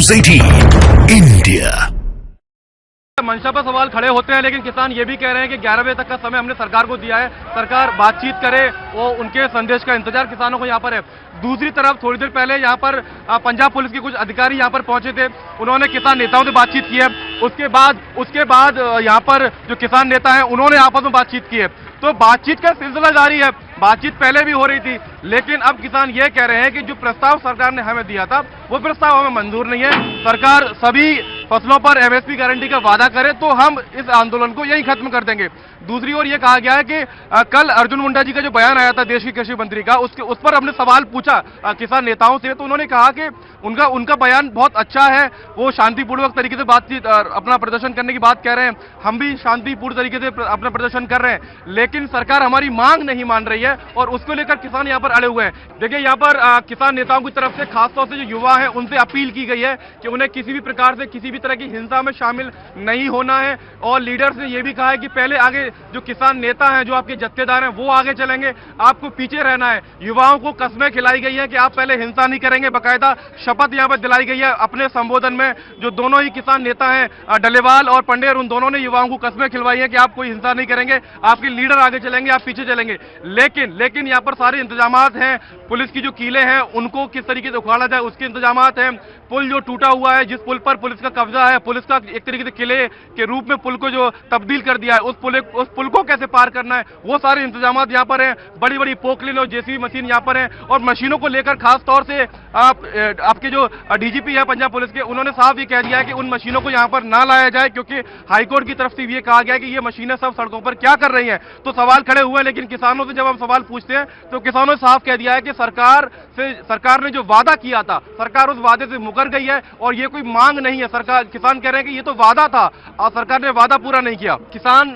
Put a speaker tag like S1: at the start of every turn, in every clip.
S1: News 18 India.
S2: मंशा पर सवाल खड़े होते हैं, लेकिन किसान ये भी कह रहे हैं कि 11 बजे तक का समय हमने सरकार को दिया है, सरकार बातचीत करे, वो उनके संदेश का इंतजार किसानों को यहाँ पर है। दूसरी तरफ थोड़ी देर पहले यहाँ पर पंजाब पुलिस के कुछ अधिकारी यहाँ पर पहुंचे थे, उन्होंने किसान नेताओं से बातचीत की है। उसके बाद यहाँ पर जो किसान नेता हैं उन्होंने आपस में बातचीत की है, तो बातचीत का सिलसिला जारी है। बातचीत पहले भी हो रही थी, लेकिन अब किसान ये कह रहे हैं कि जो प्रस्ताव सरकार ने हमें दिया था वो प्रस्ताव हमें मंजूर नहीं है। सरकार सभी फसलों पर एमएसपी गारंटी का वादा करे तो हम इस आंदोलन को यहीं खत्म कर देंगे। दूसरी ओर ये कहा गया है कि कल अर्जुन मुंडा जी का जो बयान आया था देश के कृषि मंत्री का, उस पर हमने सवाल पूछा किसान नेताओं से, तो उन्होंने कहा कि उनका बयान बहुत अच्छा है, वो शांतिपूर्वक तरीके से बातचीत अपना प्रदर्शन करने की बात कह रहे हैं, हम भी शांतिपूर्ण तरीके से अपना प्रदर्शन कर रहे हैं, लेकिन सरकार हमारी मांग नहीं मान रही है और उसको लेकर किसान यहाँ पर अड़े हुए हैं। देखिए यहाँ पर किसान नेताओं की तरफ से खासतौर से जो युवा है उनसे अपील की गई है कि उन्हें किसी भी प्रकार से किसी भी तरह की हिंसा में शामिल नहीं होना है, और लीडर्स ने यह भी कहा है कि पहले आगे जो किसान नेता हैं, जो आपके जत्थेदार हैं, वो आगे चलेंगे, आपको पीछे रहना है। युवाओं को कस्में खिलाई गई है कि आप पहले हिंसा नहीं करेंगे, बाकायदा शपथ यहाँ पर दिलाई गई है। अपने संबोधन में जो दोनों ही किसान नेता हैं डलेवाल और पंडेर, उन दोनों ने युवाओं को कस्में खिलवाई है कि आप कोई हिंसा नहीं करेंगे, आपके लीडर आगे चलेंगे, आप पीछे चलेंगे। लेकिन यहाँ पर सारे इंतजामात हैं, पुलिस की जो कीले हैं उनको किस तरीके से उखाड़ा जाए उसके इंतजामात हैं। पुल जो टूटा हुआ है, जिस पुल पर पुलिस का कब्जा है, पुलिस का एक तरीके से किले के रूप में पुल को जो तब्दील कर दिया है, उस पुल को कैसे पार करना है, वो सारे इंतजामात यहाँ पर हैं। बड़ी बड़ी पोकलिन और जेसीबी मशीन यहाँ पर है, और मशीनों को लेकर खास तौर से आपके जो डीजीपी है पंजाब पुलिस के, उन्होंने साफ ये कह दिया है कि उन मशीनों को यहाँ पर ना लाया जाए, क्योंकि हाईकोर्ट की तरफ से ये कहा गया है कि ये मशीनें सब सड़कों पर क्या कर रही हैं। तो सवाल खड़े हुए हैं, लेकिन किसानों से जब हम सवाल पूछते हैं तो किसानों ने साफ कह दिया है कि सरकार ने जो वादा किया था, सरकार उस वादे से मुकर गई है और ये कोई मांग नहीं है। किसान कह रहे हैं कि ये तो वादा था और सरकार ने वादा पूरा नहीं किया। किसान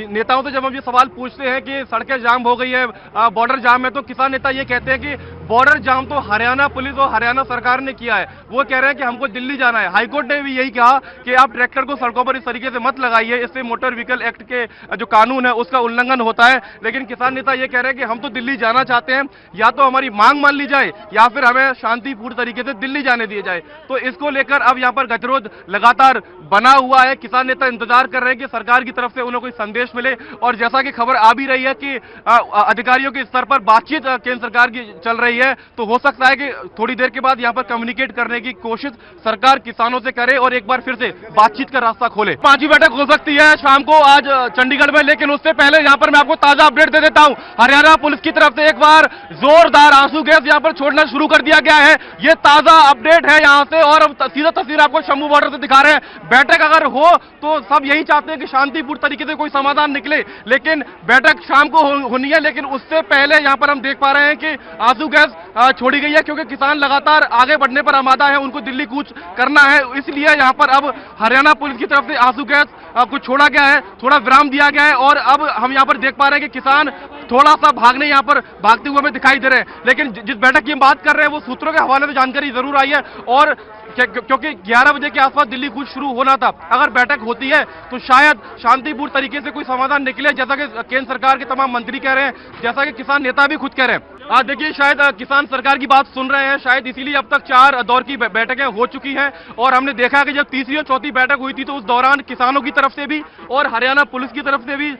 S2: नेताओं से जब हम ये सवाल पूछते हैं कि सड़कें जाम हो गई है, बॉर्डर जाम है, तो किसान नेता ये कहते हैं कि बॉर्डर जाम तो हरियाणा पुलिस और हरियाणा सरकार ने किया है, वो कह रहे हैं कि हमको दिल्ली जाना है। हाईकोर्ट ने भी यही कहा कि आप ट्रैक्टर को सड़कों पर इस तरीके से मत लगाइए, इससे मोटर व्हीकल एक्ट के जो कानून है उसका उल्लंघन होता है। लेकिन किसान नेता ये कह रहे हैं कि हम तो दिल्ली जाना चाहते हैं, या तो हमारी मांग मान ली जाए या फिर हमें शांतिपूर्ण तरीके से दिल्ली जाने दिए जाए। तो इसको लेकर अब यहाँ पर गतिरोध लगातार बना हुआ है। किसान नेता इंतजार कर रहे हैं कि सरकार की तरफ से उन्हें कोई संदेश मिले, और जैसा कि खबर आ भी रही है कि अधिकारियों के स्तर पर बातचीत केंद्र सरकार की चल रही है, तो हो सकता है कि थोड़ी देर के बाद यहाँ पर कम्युनिकेट करने की कोशिश सरकार किसानों से करे और एक बार फिर से बातचीत का रास्ता खोले। पांचवी बैठक हो सकती है शाम को आज चंडीगढ़ में, लेकिन उससे पहले यहाँ पर मैं आपको ताजा अपडेट दे देता हूँ। हरियाणा पुलिस की तरफ से एक बार जोरदार आंसू गैस यहाँ पर छोड़ना शुरू कर दिया गया है, ये ताजा अपडेट है यहाँ से, और अब सीधा तस्वीर आपको शंभू बॉर्डर से दिखा रहे हैं। बैठक अगर हो तो सब यही चाहते हैं कि शांतिपूर्ण तरीके से कोई समाधान निकले, लेकिन बैठक शाम को होनी है। लेकिन उससे पहले यहाँ पर हम देख पा रहे हैं कि आंसू गैस छोड़ी गई है, क्योंकि किसान लगातार आगे बढ़ने पर आमादा है, उनको दिल्ली कूच करना है, इसलिए यहाँ पर अब हरियाणा पुलिस की तरफ से आंसू गैस को छोड़ा गया है, थोड़ा विराम दिया गया है, और अब हम यहाँ पर देख पा रहे हैं कि किसान थोड़ा सा यहाँ पर भागते हुए हमें दिखाई दे रहे हैं। लेकिन जिस बैठक की हम बात कर रहे हैं वो सूत्रों के हवाले से जानकारी जरूर आई है, और क्योंकि 11 बजे के आसपास दिल्ली कूच शुरू होना था, अगर बैठक होती है तो शायद शांतिपूर्ण तरीके से कोई समाधान निकले, जैसा कि केंद्र सरकार के तमाम मंत्री कह रहे हैं, जैसा कि किसान नेता भी खुद कह रहे हैं। देखिए शायद किसान सरकार की बात सुन रहे हैं, शायद इसीलिए अब तक 4 दौर की बैठकें हो चुकी हैं, और हमने देखा कि जब तीसरी और चौथी बैठक हुई थी तो उस दौरान किसानों की तरफ से भी और हरियाणा पुलिस की तरफ से भी,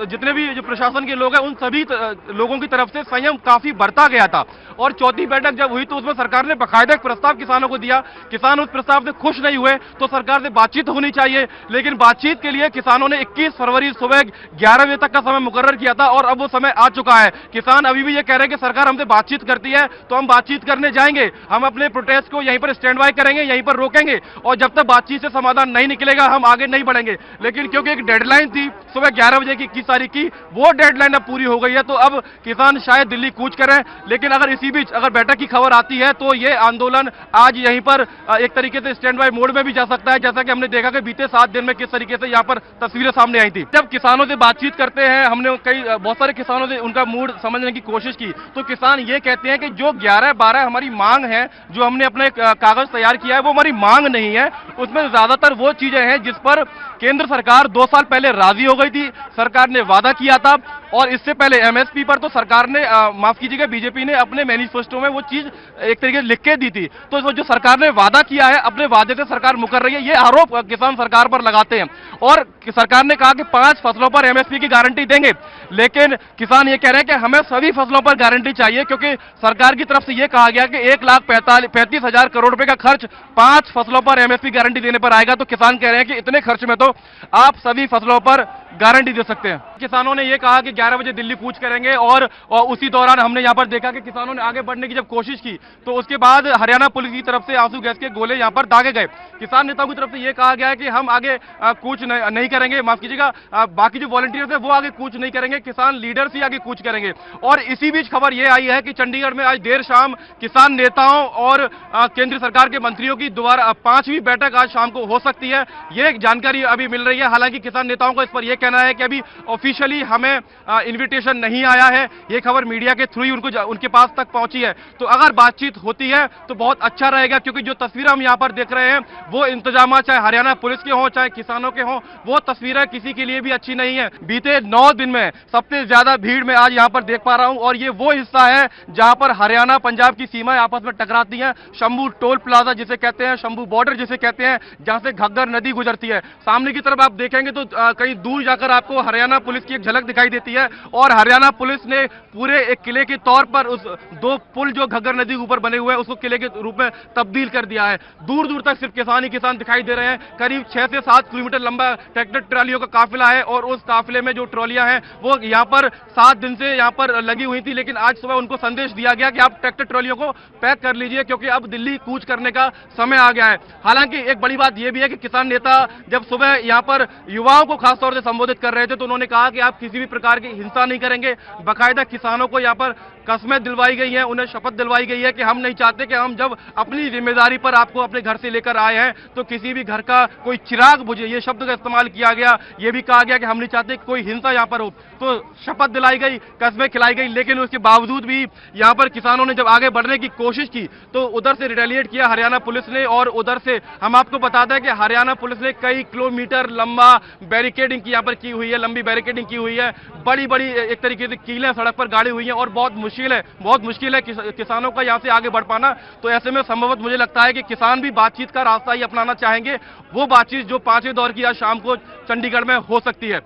S2: जितने भी जो प्रशासन के लोग हैं उन सभी लोगों की तरफ से संयम काफी बढ़ता गया था। और चौथी बैठक जब हुई तो उसमें सरकार ने बाकायदा एक प्रस्ताव किसानों को दिया, किसान उस प्रस्ताव से खुश नहीं हुए, तो सरकार से बातचीत होनी चाहिए। लेकिन बातचीत के लिए किसानों ने 21 फरवरी सुबह 11 बजे तक का समय मुकर्रर किया था, और अब वो समय आ चुका है। किसान अभी भी ये कह रहे हैं कि सरकार हमसे बातचीत करती है तो हम बातचीत करने जाएंगे, हम अपने प्रोटेस्ट को यहीं पर स्टैंड बाय करेंगे, यहीं पर रोकेंगे, और जब तक बातचीत से समाधान नहीं निकलेगा हम आगे नहीं बढ़ेंगे। लेकिन क्योंकि एक डेडलाइन थी सुबह 11 बजे की 21 तारीख की, वो डेडलाइन अब पूरी हो गई है, तो अब किसान शायद दिल्ली कूच करें। लेकिन अगर इसी बीच अगर बैठक की खबर आती है तो ये आंदोलन आज यहीं पर एक तरीके से स्टैंड बाय मोड में भी जा सकता है, जैसा कि हमने देखा कि बीते 7 दिन में किस तरीके से यहाँ पर तस्वीरें सामने आई थी। जब किसानों से बातचीत करते हैं, हमने बहुत सारे किसानों से उनका मूड समझने की कोशिश की, तो किसान ये कहते हैं कि जो 11-12 हमारी मांग है, जो हमने अपने कागज तैयार किया है, वो हमारी मांग नहीं है, उसमें ज्यादातर वो चीजें हैं जिस पर केंद्र सरकार 2 साल पहले राजी हो गई थी। सरकार ने वादा किया था और इससे पहले एमएसपी पर तो सरकार ने माफ कीजिएगा बीजेपी ने अपने मैनिफेस्टो में वो चीज एक तरीके से लिख के दी थी। तो जो सरकार ने वादा किया है अपने वादे से सरकार मुकर रही है, ये आरोप किसान सरकार पर लगाते हैं। और सरकार ने कहा कि 5 फसलों पर एमएसपी की गारंटी देंगे, लेकिन किसान ये कह रहे हैं कि हमें सभी फसलों पर गारंटी चाहिए, क्योंकि सरकार की तरफ से ये कहा गया कि 1,35,000 करोड़ रुपए का खर्च 5 फसलों पर एमएसपी गारंटी देने पर आएगा। तो किसान कह रहे हैं कि इतने खर्च में तो आप सभी फसलों पर गारंटी दे सकते हैं। किसानों ने यह कहा कि 11 बजे दिल्ली कूच करेंगे, और उसी दौरान हमने यहां पर देखा कि किसानों ने आगे बढ़ने की जब कोशिश की तो उसके बाद हरियाणा पुलिस की तरफ से आंसू गैस के गोले यहां पर दागे गए। किसान नेताओं की तरफ से यह कहा गया है कि हम आगे कूच नहीं करेंगे, माफ कीजिएगा, बाकी जो वॉलंटियर्स है वो आगे कूच नहीं करेंगे, किसान लीडर्स ही आगे कूच करेंगे। और इसी बीच खबर यह आई है कि चंडीगढ़ में आज देर शाम किसान नेताओं और केंद्र सरकार के मंत्रियों की दोबारा 5वीं बैठक आज शाम को हो सकती है, यह जानकारी अभी मिल रही है। हालांकि किसान नेताओं का इस पर यह कहना है कि अभी ऑफिशियली हमें इनविटेशन नहीं आया है, यह खबर मीडिया के थ्रू ही उनके पास तक पहुंची है। तो अगर बातचीत होती है तो बहुत अच्छा रहेगा, क्योंकि जो तस्वीरें हम यहां पर देख रहे हैं वो इंतजाम चाहे हरियाणा पुलिस के हों चाहे किसानों के हों, वो तस्वीरें किसी के लिए भी अच्छी नहीं है। बीते 9 दिन में सबसे ज्यादा भीड़ में आज यहां पर देख पा रहा हूं, और ये वो हिस्सा है जहां पर हरियाणा पंजाब की सीमाएं आपस में टकराती हैं। शंभू टोल प्लाजा जिसे कहते हैं, शंभू बॉर्डर जिसे कहते हैं, जहां से घग्गर नदी गुजरती है। सामने की तरफ आप देखेंगे तो कहीं दूर जाकर आपको हरियाणा पुलिस की एक झलक दिखाई देती है, और हरियाणा पुलिस ने पूरे एक किले के तौर पर उस 2 पुल जो घग्गर नदी के ऊपर बने हुए हैं उसको किले के रूप में तब्दील कर दिया है। दूर दूर तक सिर्फ किसान ही किसान दिखाई दे रहे हैं। करीब 6 से 7 किलोमीटर लंबा ट्रैक्टर ट्रालियों का काफिला है, और उस काफिले में जो ट्रॉलियां हैं वो यहां पर 7 दिन से यहां पर लगी हुई थी, लेकिन आज सुबह उनको संदेश दिया गया कि आप ट्रैक्टर ट्रॉलियों को पैक कर लीजिए, क्योंकि अब दिल्ली कूच करने का समय आ गया है। हालांकि एक बड़ी बात यह भी है कि किसान नेता जब सुबह यहां पर युवाओं को खासतौर से संबोधित कर रहे थे तो उन्होंने कहा कि आप किसी भी प्रकार की हिंसा नहीं करेंगे। बाकायदा किसानों को यहां पर कस्में दिलवाई गई हैं, उन्हें शपथ दिलवाई गई है कि हम नहीं चाहते कि हम जब अपनी जिम्मेदारी पर आपको अपने घर से लेकर आए हैं तो किसी भी घर का कोई चिराग बुझे, ये शब्द का इस्तेमाल किया गया। ये भी कहा गया कि हम नहीं चाहते कि कोई हिंसा यहां पर हो। तो शपथ दिलाई गई, कस्में खिलाई गई, लेकिन उसके बावजूद भी यहां पर किसानों ने जब आगे बढ़ने की कोशिश की तो उधर से रिटेलिएट किया हरियाणा पुलिस ने, और उधर से हम आपको बता दें कि हरियाणा पुलिस ने कई किलोमीटर लंबा बैरिकेडिंग यहां पर की हुई है, लंबी बैरिकेडिंग की हुई है। बड़ी बड़ी एक तरीके से कीलें सड़क पर गाड़ी हुई हैं, और बहुत मुश्किल है किसानों का यहां से आगे बढ़ पाना। तो ऐसे में संभवतः मुझे लगता है कि किसान भी बातचीत का रास्ता ही अपनाना चाहेंगे, वो बातचीत जो 5वें दौर की आज शाम को चंडीगढ़ में हो सकती है।